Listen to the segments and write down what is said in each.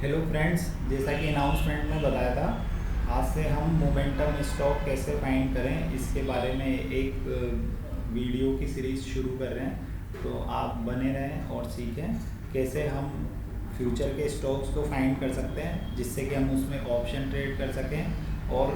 Hello friends, जैसा कि announcement में बताया था, आज से हम मोमेंटम स्टॉक कैसे फाइंड करें इसके बारे में एक वीडियो की सीरीज़ शुरू कर रहे हैं। तो आप बने रहें और सीखें कैसे हम फ्यूचर के स्टॉक्स को फाइंड कर सकते हैं, जिससे कि हम उसमें ऑप्शन ट्रेड कर सकें और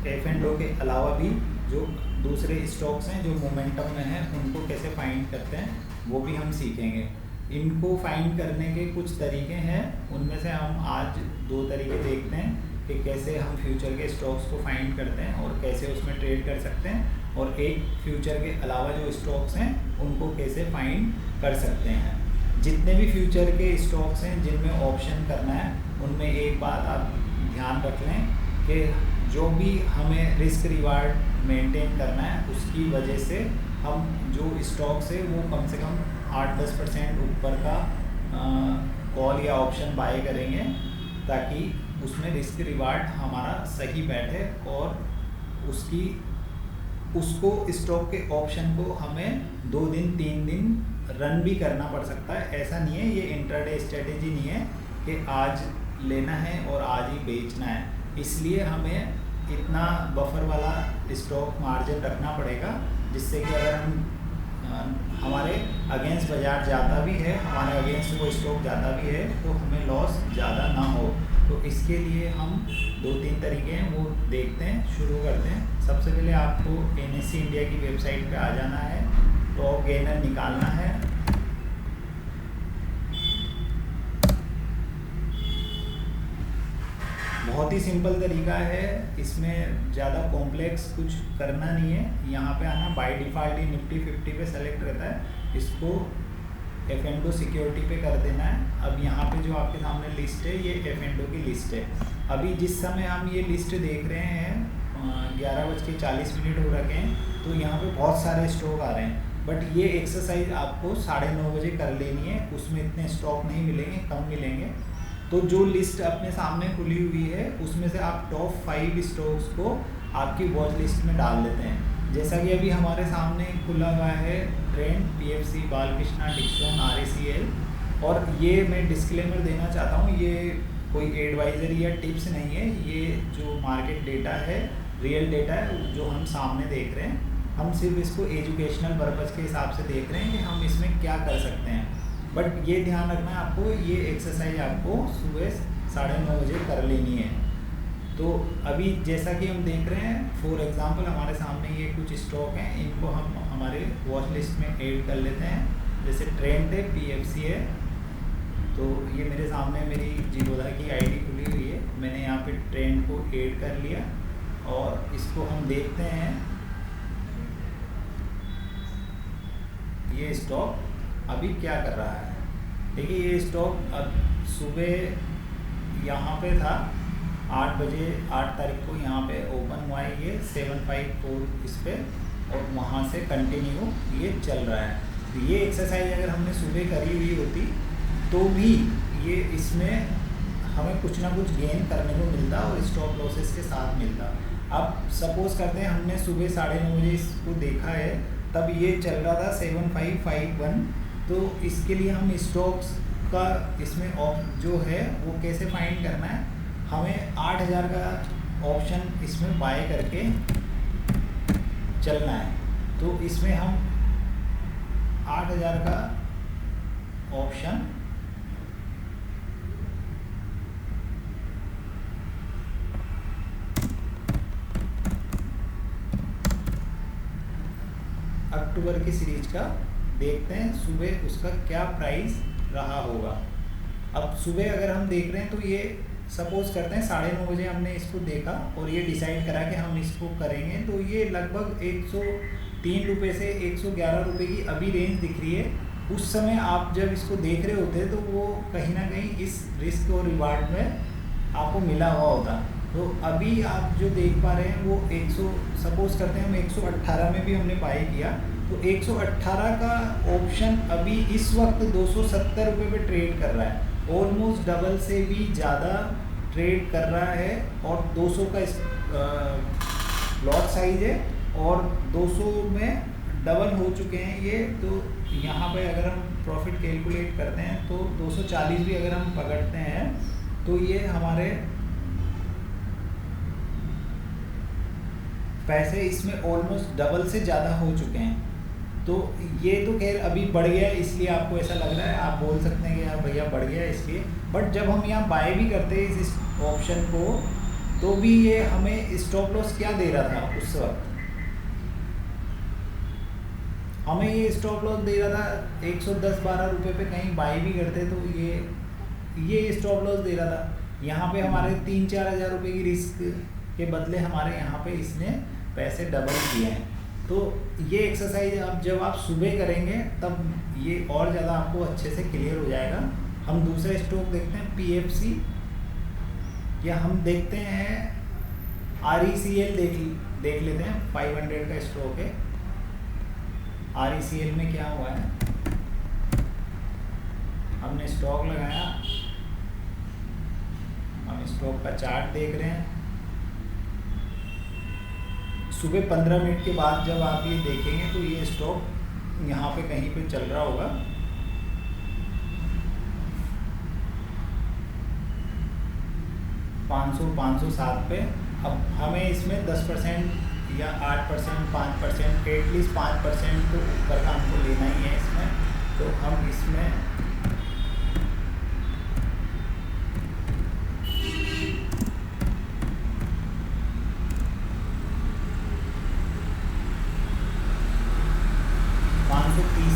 एफ एंड ओ के अलावा भी जो दूसरे स्टॉक्स हैं जो मोमेंटम में हैं उनको कैसे फाइंड करते हैं वो भी हम सीखेंगे। इनको फाइंड करने के कुछ तरीके हैं, उनमें से हम आज दो तरीके देखते हैं कि कैसे हम फ्यूचर के स्टॉक्स को फाइंड करते हैं और कैसे उसमें ट्रेड कर सकते हैं, और एक फ्यूचर के अलावा जो स्टॉक्स हैं उनको कैसे फाइंड कर सकते हैं। जितने भी फ्यूचर के स्टॉक्स हैं जिनमें ऑप्शन करना है, उनमें एक बात आप ध्यान रख लें कि जो भी हमें रिस्क रिवार्ड मेंटेन करना है उसकी वजह से हम जो स्टॉक्स है वो कम से कम 8-10% ऊपर का कॉल या ऑप्शन बाय करेंगे, ताकि उसमें रिस्क रिवार्ड हमारा सही बैठे और उसको स्टॉक के ऑप्शन को हमें 2 दिन 3 दिन रन भी करना पड़ सकता है। ऐसा नहीं है, ये इंट्राडे स्ट्रेटेजी नहीं है कि आज लेना है और आज ही बेचना है। इसलिए हमें इतना बफर वाला स्टॉक मार्जिन रखना पड़ेगा, जिससे कि अगर हम हमारे अगेंस्ट बाजार जाता भी है, हमारे अगेंस्ट वो स्टॉक जाता भी है, तो हमें लॉस ज़्यादा ना हो। तो इसके लिए हम 2-3 तरीके हैं वो देखते हैं, शुरू करते हैं। सबसे पहले आपको NSE इंडिया की वेबसाइट पे आ जाना है, टॉप गेनर निकालना है। बहुत ही सिंपल तरीका है, इसमें ज़्यादा कॉम्प्लेक्स कुछ करना नहीं है। यहाँ पे आना, बाय डिफ़ॉल्ट ही निफ्टी 50 पे सेलेक्ट रहता है, इसको F&O सिक्योरिटी पे कर देना है। अब यहाँ पे जो आपके सामने लिस्ट है ये F&O की लिस्ट है। अभी जिस समय हम ये लिस्ट देख रहे हैं 11:40 हो रखे हैं, तो यहाँ पे बहुत सारे स्टॉक आ रहे हैं, बट ये एक्सरसाइज आपको 9:30 बजे कर लेनी है। उसमें इतने स्टॉक नहीं मिलेंगे, कम मिलेंगे। तो जो लिस्ट अपने सामने खुली हुई है उसमें से आप टॉप 5 स्टॉक्स को आपकी वॉच लिस्ट में डाल देते हैं। जैसा कि अभी हमारे सामने खुला हुआ है Trent, PFC, Balkrishna, Dixon, RECL। और ये मैं डिस्क्लेमर देना चाहता हूँ, ये कोई एडवाइजरी या टिप्स नहीं है, ये जो मार्केट डेटा है, रियल डेटा है जो हम सामने देख रहे हैं। हम सिर्फ इसको एजुकेशनल पर्पज़ के हिसाब से देख रहे हैं कि हम इसमें क्या कर सकते हैं। बट ये ध्यान रखना है आपको, ये एक्सरसाइज आपको सुबह 9:30 बजे कर लेनी है। तो अभी जैसा कि हम देख रहे हैं, फॉर एग्जांपल हमारे सामने ये कुछ स्टॉक हैं, इनको हम हमारे वॉच लिस्ट में ऐड कर लेते हैं। जैसे ट्रेंड है, PFC है, तो ये मेरे सामने मेरी जीरोधा की ID खुली हुई है, मैंने यहाँ पे ट्रेंड को ऐड कर लिया और इसको हम देखते हैं। ये स्टॉक अभी क्या कर रहा है, देखिए ये स्टॉक अब सुबह यहाँ पे था 8 बजे, 8 तारीख को यहाँ पे ओपन हुआ है, ये 754 इस पे, और वहाँ से कंटिन्यू ये चल रहा है। तो ये एक्सरसाइज अगर हमने सुबह करी हुई होती तो भी ये इसमें हमें कुछ ना कुछ गेन करने को मिलता और स्टॉप लॉसेस के साथ मिलता। अब सपोज करते हैं हमने सुबह 9:30 बजे इसको देखा है, तब ये चल रहा था 7551। तो इसके लिए हम स्टॉक्स का इसमें जो है वो कैसे फाइंड करना है, हमें 8000 का ऑप्शन इसमें बाय करके चलना है। तो इसमें हम 8000 का ऑप्शन अक्टूबर की सीरीज का देखते हैं, सुबह उसका क्या प्राइस रहा होगा। अब सुबह अगर हम देख रहे हैं तो ये सपोज करते हैं 9:30 बजे हमने इसको देखा और ये डिसाइड करा कि हम इसको करेंगे, तो ये लगभग 103 रुपये से 111 रुपये की अभी रेंज दिख रही है। उस समय आप जब इसको देख रहे होते तो वो कहीं ना कहीं इस रिस्क और रिवार्ड में आपको मिला हुआ होता। तो अभी आप जो देख पा रहे हैं वो 100, सपोज करते हैं हम 118 में भी हमने बाय किया, तो 118 का ऑप्शन अभी इस वक्त 270 रुपये पे ट्रेड कर रहा है, ऑलमोस्ट डबल से भी ज़्यादा ट्रेड कर रहा है। और 200 का लॉट साइज है और 200 में डबल हो चुके हैं ये। तो यहाँ पे अगर हम प्रॉफिट कैलकुलेट करते हैं तो 240 भी अगर हम पकड़ते हैं तो ये हमारे पैसे इसमें ऑलमोस्ट डबल से ज़्यादा हो चुके हैं। तो ये तो खैर अभी बढ़ गया है इसलिए आपको ऐसा लग रहा है, आप बोल सकते हैं कि यार भैया बढ़ गया है इसलिए, बट जब हम यहाँ बाय भी करते हैं इस ऑप्शन को तो भी ये हमें स्टॉप लॉस क्या दे रहा था उस वक्त, हमें ये स्टॉप लॉस दे रहा था 110-12 रुपये पे कहीं बाय भी करते तो ये स्टॉप लॉस दे रहा था। यहाँ पे हमारे 3-4 हज़ार रुपये की रिस्क के बदले हमारे यहाँ पे इसने पैसे डबल किए हैं। तो ये एक्सरसाइज अब जब आप सुबह करेंगे तब ये और ज़्यादा आपको अच्छे से क्लियर हो जाएगा। हम दूसरा स्टॉक देखते हैं PFC, या हम देखते हैं RECL देख लेते हैं, 500 का स्टॉक है। RECL में क्या हुआ है, हमने स्टॉक लगाया, हम स्टॉक का चार्ट देख रहे हैं। सुबह 15 मिनट के बाद जब आप ये देखेंगे तो ये स्टॉक यहाँ पे कहीं पे चल रहा होगा, $500-507 पे। अब हमें इसमें 10% या 8%, 5%, एटलीस्ट 5% तो ऊपर का हमको लेना ही है इसमें। तो हम इसमें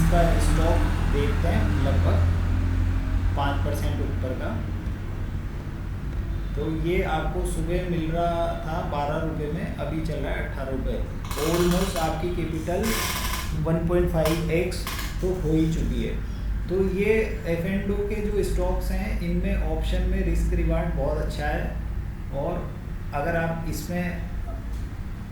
का स्टॉक देखते हैं, लगभग 5% ऊपर का। तो ये आपको सुबह मिल रहा था 12 रुपये में, अभी चल रहा है 18 रुपये। ऑलमोस्ट आपकी कैपिटल 1.5x तो हो ही चुकी है। तो ये F&O के जो स्टॉक्स हैं इनमें ऑप्शन में रिस्क रिवार्ड बहुत अच्छा है, और अगर आप इसमें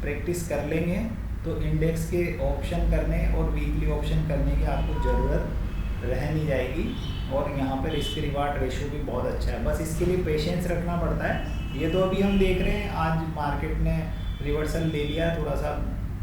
प्रैक्टिस कर लेंगे तो इंडेक्स के ऑप्शन करने और वीकली ऑप्शन करने की आपको ज़रूरत रह नहीं जाएगी। और यहाँ पे रिस्क रिवार्ड रेशो भी बहुत अच्छा है, बस इसके लिए पेशेंस रखना पड़ता है। ये तो अभी हम देख रहे हैं आज मार्केट ने रिवर्सल ले लिया, थोड़ा सा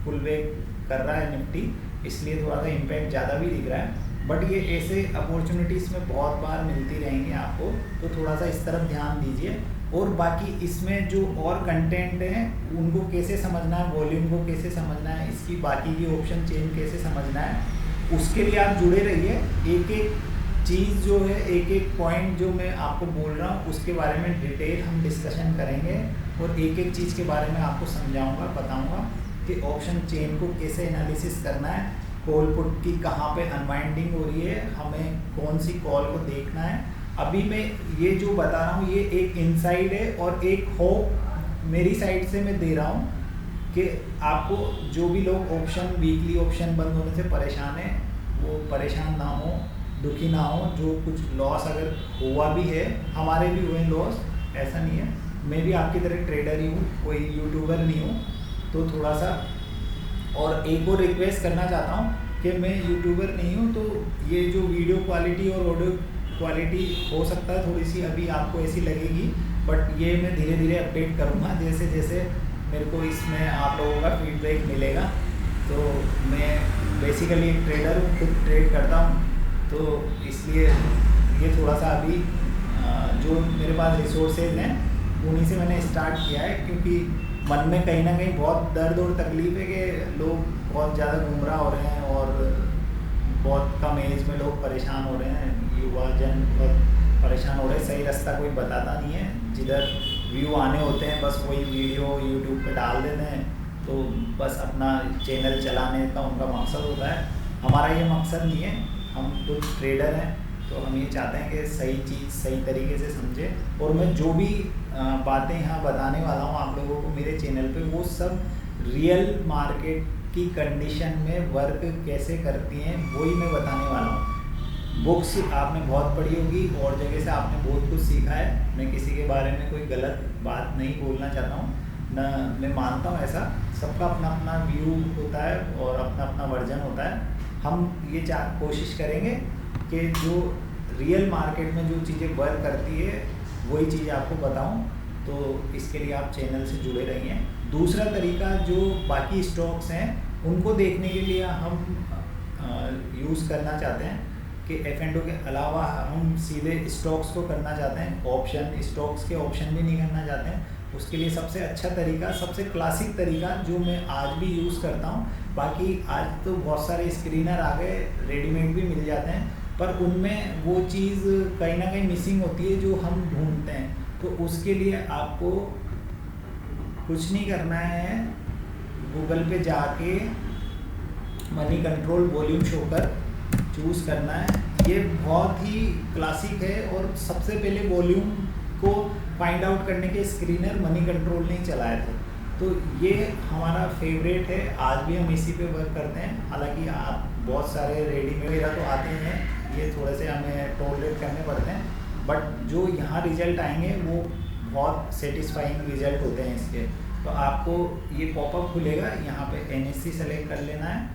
फुल बैक कर रहा है निफ्टी, इसलिए थोड़ा सा इम्पैक्ट ज़्यादा भी दिख रहा है। बट ये ऐसे अपॉर्चुनिटीज़ में बहुत बार मिलती रहेंगी आपको, तो थोड़ा सा इस तरफ ध्यान दीजिए। और बाकी इसमें जो और कंटेंट हैं उनको कैसे समझना है, वॉल्यूम को कैसे समझना है, इसकी बाकी की ऑप्शन चेन कैसे समझना है, उसके लिए आप जुड़े रहिए। एक एक चीज़ जो है, एक एक पॉइंट जो मैं आपको बोल रहा हूँ उसके बारे में डिटेल हम डिस्कशन करेंगे, और एक एक चीज़ के बारे में आपको समझाऊंगा, बताऊंगा कि ऑप्शन चेन को कैसे एनालिसिस करना है, कॉल पुट की कहाँ पे अनवाइंडिंग हो रही है, हमें कौन सी कॉल को देखना है। अभी मैं ये जो बता रहा हूँ ये एक इनसाइड है और एक होप मेरी साइड से मैं दे रहा हूँ कि आपको जो भी लोग ऑप्शन वीकली ऑप्शन बंद होने से परेशान है वो परेशान ना हो, दुखी ना हो। जो कुछ लॉस अगर हुआ भी है, हमारे भी हुए लॉस, ऐसा नहीं है, मैं भी आपकी तरह ट्रेडर ही हूँ, कोई यूट्यूबर नहीं हूँ। तो थोड़ा सा और एक और रिक्वेस्ट करना चाहता हूँ कि मैं यूट्यूबर नहीं हूँ, तो ये जो वीडियो क्वालिटी और ऑडियो क्वालिटी हो सकता है थोड़ी सी अभी आपको ऐसी लगेगी, बट ये मैं धीरे धीरे अपडेट करूँगा जैसे जैसे मेरे को इसमें आप लोगों का फीडबैक मिलेगा। तो मैं बेसिकली एक ट्रेडर हूँ, खुद ट्रेड करता हूँ, तो इसलिए ये थोड़ा सा अभी जो मेरे पास रिसोर्सेज हैं उन्हीं से मैंने स्टार्ट किया है, क्योंकि मन में कहीं ना कहीं बहुत दर्द और तकलीफ है कि लोग बहुत ज़्यादा गुमराह हो रहे हैं और बहुत कम एज में लोग परेशान हो रहे हैं, युवा जन बहुत परेशान हो रहे हैं, सही रास्ता कोई बताता नहीं है, जिधर व्यू आने होते हैं बस वही वीडियो यूट्यूब पे डाल देते हैं, तो बस अपना चैनल चलाने का उनका मकसद होता है। हमारा ये मकसद नहीं है, हम खुद ट्रेडर हैं, तो हम ये चाहते हैं कि सही चीज़ सही तरीके से समझें, और मैं जो भी बातें यहाँ बताने वाला हूँ आप लोगों को मेरे चैनल पे, वो सब रियल मार्केट की कंडीशन में वर्क कैसे करती हैं वही मैं बताने वाला हूँ। बुक्स आपने बहुत पढ़ी होगी और जगह से आपने बहुत कुछ सीखा है, मैं किसी के बारे में कोई गलत बात नहीं बोलना चाहता हूँ, ना मैं मानता हूँ ऐसा, सबका अपना अपना व्यू होता है और अपना अपना वर्जन होता है। हम ये कोशिश करेंगे कि जो रियल मार्केट में जो चीज़ें वर्क करती है वही चीज़ आपको बताऊं, तो इसके लिए आप चैनल से जुड़े रहिए। दूसरा तरीका जो बाकी स्टॉक्स हैं उनको देखने के लिए हम यूज़ करना चाहते हैं, कि F&O के अलावा हम सीधे स्टॉक्स को करना चाहते हैं, ऑप्शन स्टॉक्स के ऑप्शन भी नहीं करना चाहते हैं, उसके लिए सबसे अच्छा तरीका, सबसे क्लासिक तरीका जो मैं आज भी यूज़ करता हूँ, बाकी आज तो बहुत सारे स्क्रीनर आ गए, रेडीमेड भी मिल जाते हैं, पर उनमें वो चीज़ कहीं ना कहीं मिसिंग होती है जो हम ढूंढते हैं। तो उसके लिए आपको कुछ नहीं करना है, गूगल पे जाके money control volume shocker choose करना है। ये बहुत ही क्लासिक है और सबसे पहले वॉल्यूम को फाइंड आउट करने के स्क्रीनर मनी कंट्रोल ने चलाए थे, तो ये हमारा फेवरेट है, आज भी हम इसी पे वर्क करते हैं। हालांकि आप बहुत सारे रेडीमेड वगैरह तो आते हैं, ये थोड़े से हमें टॉलरेट करने पड़ते हैं, बट जो यहाँ रिजल्ट आएंगे वो बहुत सेटिस्फाइंग रिजल्ट होते हैं इसके। तो आपको ये पॉपअप खुलेगा, यहाँ पे NSE सेलेक्ट कर लेना है,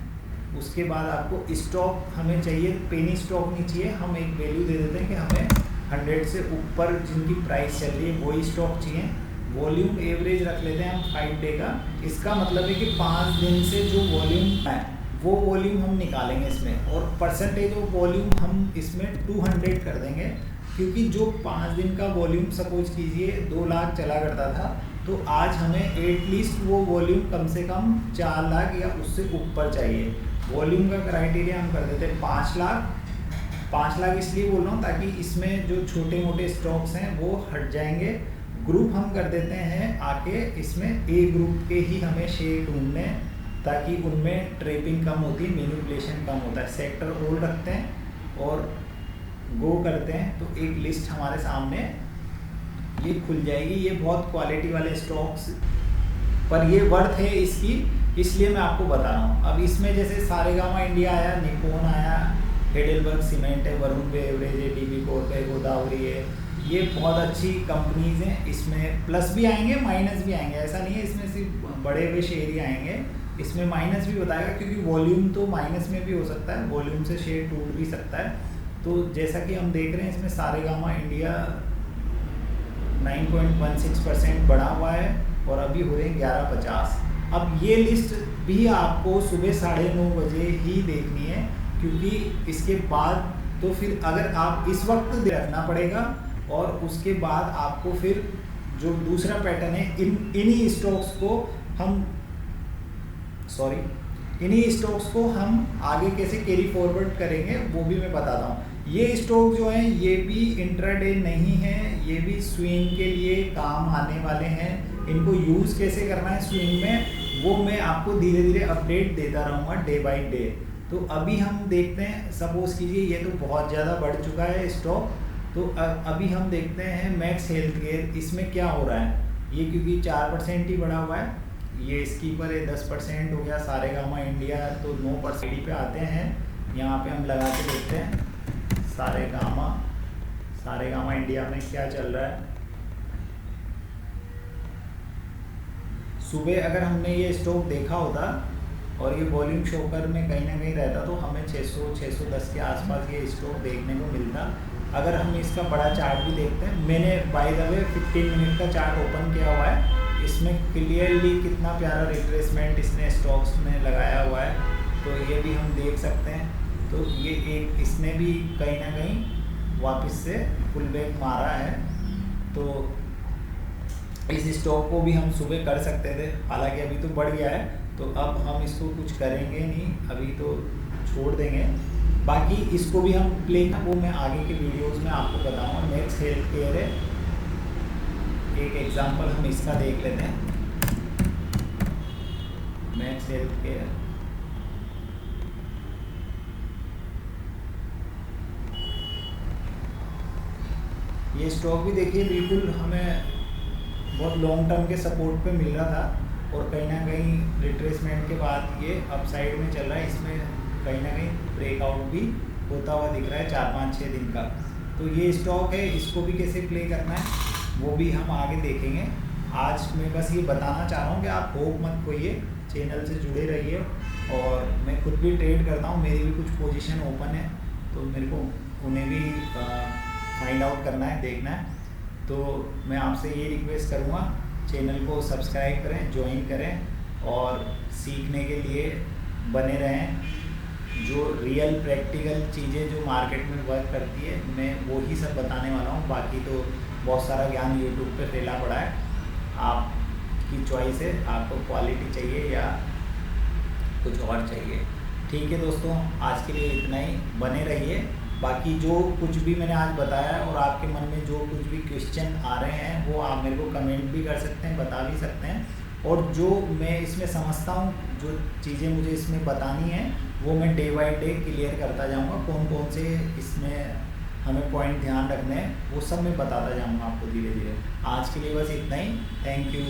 उसके बाद आपको स्टॉक हमें चाहिए, पेनी स्टॉक नहीं चाहिए, हम एक वैल्यू दे देते हैं कि हमें 100 से ऊपर जिनकी प्राइस चल रही है वही स्टॉक चाहिए। वॉल्यूम एवरेज रख लेते हैं हम 5 डे का, इसका मतलब है कि 5 दिन से जो वॉल्यूम है वो वॉल्यूम हम निकालेंगे इसमें, और परसेंटेज ऑफ वॉल्यूम हम इसमें 200 कर देंगे, क्योंकि जो 5 दिन का वॉल्यूम सपोज कीजिए 2 लाख चला करता था, तो आज हमें एटलीस्ट वो वॉल्यूम कम से कम 4 लाख या उससे ऊपर चाहिए। वॉल्यूम का क्राइटेरिया हम कर देते हैं 5 लाख। 5 लाख इसलिए बोल रहा हूँ ताकि इसमें जो छोटे मोटे स्टॉक्स हैं वो हट जाएंगे। ग्रुप हम कर देते हैं आके इसमें A ग्रुप के ही हमें शेयर ढूंढने, ताकि उनमें ट्रेपिंग कम होती है, मैनिपुलेशन कम होता है। सेक्टर होल्ड रखते हैं और गो करते हैं, तो एक लिस्ट हमारे सामने ये खुल जाएगी। ये बहुत क्वालिटी वाले स्टॉक्स, पर ये वर्थ है इसकी, इसलिए मैं आपको बता रहा हूँ। अब इसमें जैसे सारेगामा इंडिया आया, निप्पॉन आया, हेडेलबर्ग सीमेंट है, वरुण बेवरेज है, DB कोर्प है, गोदावरी है, ये बहुत अच्छी कंपनीज हैं। इसमें प्लस भी आएंगे, माइनस भी आएंगे, ऐसा नहीं है इसमें सिर्फ बड़े हुए शेयर ही आएंगे, इसमें माइनस भी बताएगा, क्योंकि वॉल्यूम तो माइनस में भी हो सकता है, वॉल्यूम से शेयर टूट भी सकता है। तो जैसा कि हम देख रहे हैं इसमें सारेगामा इंडिया 9.16% बढ़ा हुआ है और अभी हो रहे हैं 11.50। अब ये लिस्ट भी आपको सुबह 9:30 बजे ही देखनी है, क्योंकि इसके बाद तो फिर अगर आप इस वक्त रखना पड़ेगा, और उसके बाद आपको फिर जो दूसरा पैटर्न है, इन्हीं स्टॉक्स को हम आगे कैसे कैरी फॉरवर्ड करेंगे वो भी मैं बताता हूँ। ये स्टॉक जो हैं ये भी इंट्राडे नहीं है, ये भी स्विंग के लिए काम आने वाले हैं। इनको यूज़ कैसे करना है स्विंग में, वो मैं आपको धीरे धीरे अपडेट देता रहूँगा डे बाय डे। तो अभी हम देखते हैं, सपोज कीजिए ये तो बहुत ज़्यादा बढ़ चुका है स्टॉक, तो अभी हम देखते हैं मैक्स हेल्थ केयर, इसमें क्या हो रहा है। ये क्योंकि 4% ही बढ़ा हुआ है, ये स्कीपर है 10% हो गया, सारेगामा इंडिया तो 9% पे आते हैं। यहाँ पे हम लगा के देखते हैं सारेगामा इंडिया में क्या चल रहा है। सुबह अगर हमने ये स्टॉक देखा होता और ये वॉल्यूम शोकर में कहीं ना कहीं रहता, तो हमें 600-610 के आसपास ये स्टॉक देखने को मिलता। अगर हम इसका बड़ा चार्ट भी देखते हैं, मैंने बाय द वे 15 मिनट का चार्ट ओपन किया हुआ है, इसमें क्लियरली कितना प्यारा रिट्रेसमेंट इसने स्टॉक्स में लगाया हुआ है, तो ये भी हम देख सकते हैं। तो ये एक इसने भी कहीं ना कहीं वापस से फुल बैक मारा है, तो इस स्टॉक को भी हम सुबह कर सकते थे, हालांकि अभी तो बढ़ गया है, तो अब हम इसको कुछ करेंगे नहीं, अभी तो छोड़ देंगे। बाकी इसको भी हम प्ले, वो मैं आगे के वीडियोस में आपको बताऊंगा। मैक्स हेल्थ केयर है, एक एग्जांपल हम इसका देख लेते हैं। मैक्स हेल्थ केयर, ये स्टॉक भी देखिए बिल्कुल हमें बहुत लॉन्ग टर्म के सपोर्ट पे मिल रहा था, और कहीं ना कहीं रिट्रेसमेंट के बाद ये अपसाइड में चल रहा है। इसमें कहीं ना कहीं ब्रेकआउट भी होता हुआ दिख रहा है 4-5-6 दिन का। तो ये स्टॉक है, इसको भी कैसे प्ले करना है वो भी हम आगे देखेंगे। आज मैं बस ये बताना चाह रहा हूँ कि आप होप मत खोइए, चैनल से जुड़े रहिए। और मैं खुद भी ट्रेड करता हूँ, मेरी भी कुछ पोजीशन ओपन है, तो मेरे को उन्हें भी फाइंड आउट करना है, देखना है। तो मैं आपसे ये रिक्वेस्ट करूँगा, चैनल को सब्सक्राइब करें, ज्वाइन करें और सीखने के लिए बने रहें। जो रियल प्रैक्टिकल चीज़ें जो मार्केट में वर्क करती है मैं वो ही सब बताने वाला हूँ। बाकी तो बहुत सारा ज्ञान यूट्यूब पे फैला पड़ा है, आपकी चॉइस है, आपको क्वालिटी चाहिए या कुछ और चाहिए। ठीक है दोस्तों, आज के लिए इतना ही, बने रहिए। बाकी जो कुछ भी मैंने आज बताया और आपके मन में जो कुछ भी क्वेश्चन आ रहे हैं वो आप मेरे को कमेंट भी कर सकते हैं, बता भी सकते हैं। और जो मैं इसमें समझता हूँ, जो चीज़ें मुझे इसमें बतानी है वो मैं डे बाय डे क्लियर करता जाऊँगा। कौन कौन से इसमें हमें पॉइंट ध्यान रखने हैं वो सब मैं बताता जाऊँगा आपको धीरे धीरे। आज के लिए बस इतना ही, थैंक यू।